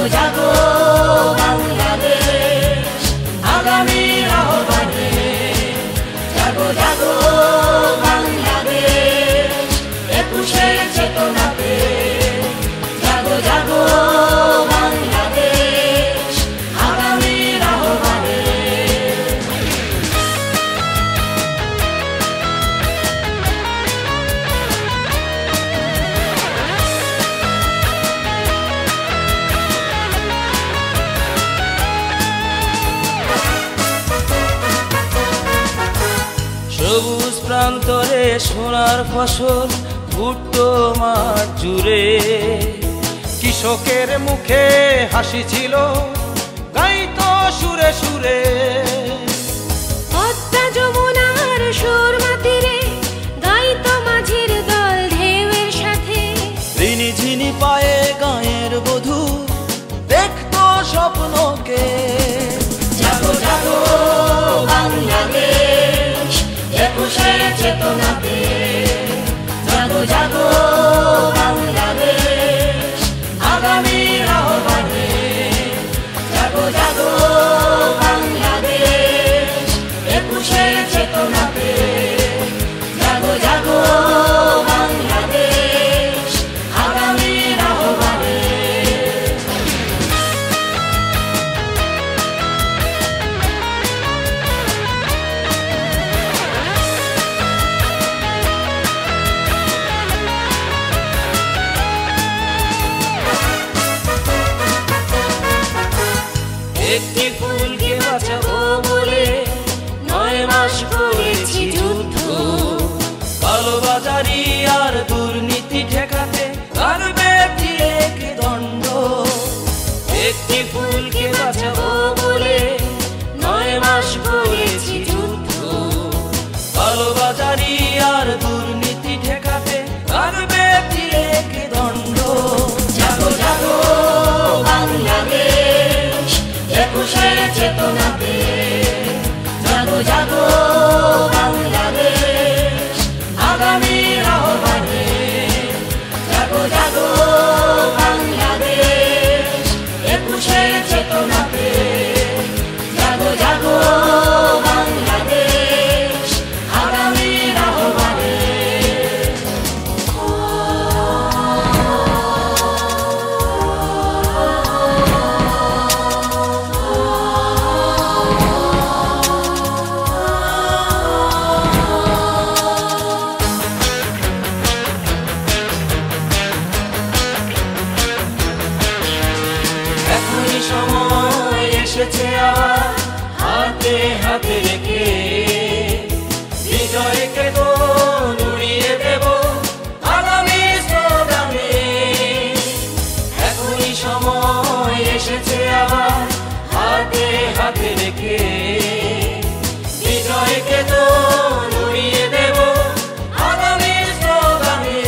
জাগো জাগো বাংলাদেশ আগামীর আহ্বানে, জাগো জাগো বাংলাদেশ ২১-এর চেতনাতে, জাগো জাগো বাংলাদেশ আগামীর আহ্বানে। সবুজ প্রান্তরে সোনার ফসল ভুট্টো মাঠ জুড়ে, কৃষকের মুখে হাসি ছিল গাইতো সুরে সুরে। পদ্মা যমুনার সুর মাতিরে গাইতো মাঝির দল ঢেউয়ের সাথে, ঋণী ঝিনি পায়ে গায়ের বধূ দেখতো স্বপ্নকে। জাগো জাগো বাংলাদেশ ২১-এর চেতনাতে, জাগো জাগো বাংলাদেশ আগামীর আহ্বানে, জাগো জাগো বাংলাদেশ ২১-এর চেতনাতে, জাগো জাগো বাংলাদেশ আগামীর আহ্বানে। একটি ফুলকে বাঁচাবো বলে ৯ মাস করেছি যুদ্ধ, কালোবাজারি আর দুর্নীতি ঠেকাতে লাগবে দিয়েক দণ্ড। একটি ফুলকে বাঁচাবো বলে ৯ মাস করেছি যুদ্ধ, কালোবাজারি আর দুর্নীতি ঠেকাতে লাগবে দিয়েক দণ্ড। জাগো জাগো বাংলাদেশ ২১-এর চেতনাতে, জাগো জাগো বাংলাদেশ আগামীর আহ্বানে, জাগো জাগো বাংলাদেশ ২১-এর চেতনাতে, জাগো জাগো বাংলাদেশ আগামীর আহ্বানে। এখনই সময় এসেছে আবার হাতে হাতে রেখে, বিজয়কে তো উড়িয়ে দেব আগামী স্লোগানে। এখনই সময় এসেছে আবার হাতে হাতে রেখে, বিজয়কে তো উড়িয়ে দেব আগামী স্লোগানে।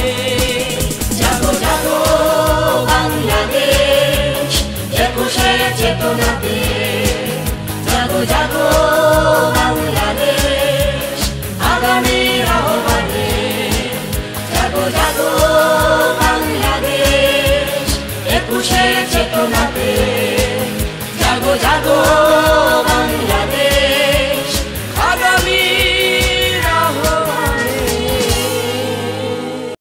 জাগো জাগো বাংলাদেশ ২১-এর চেতনাতে,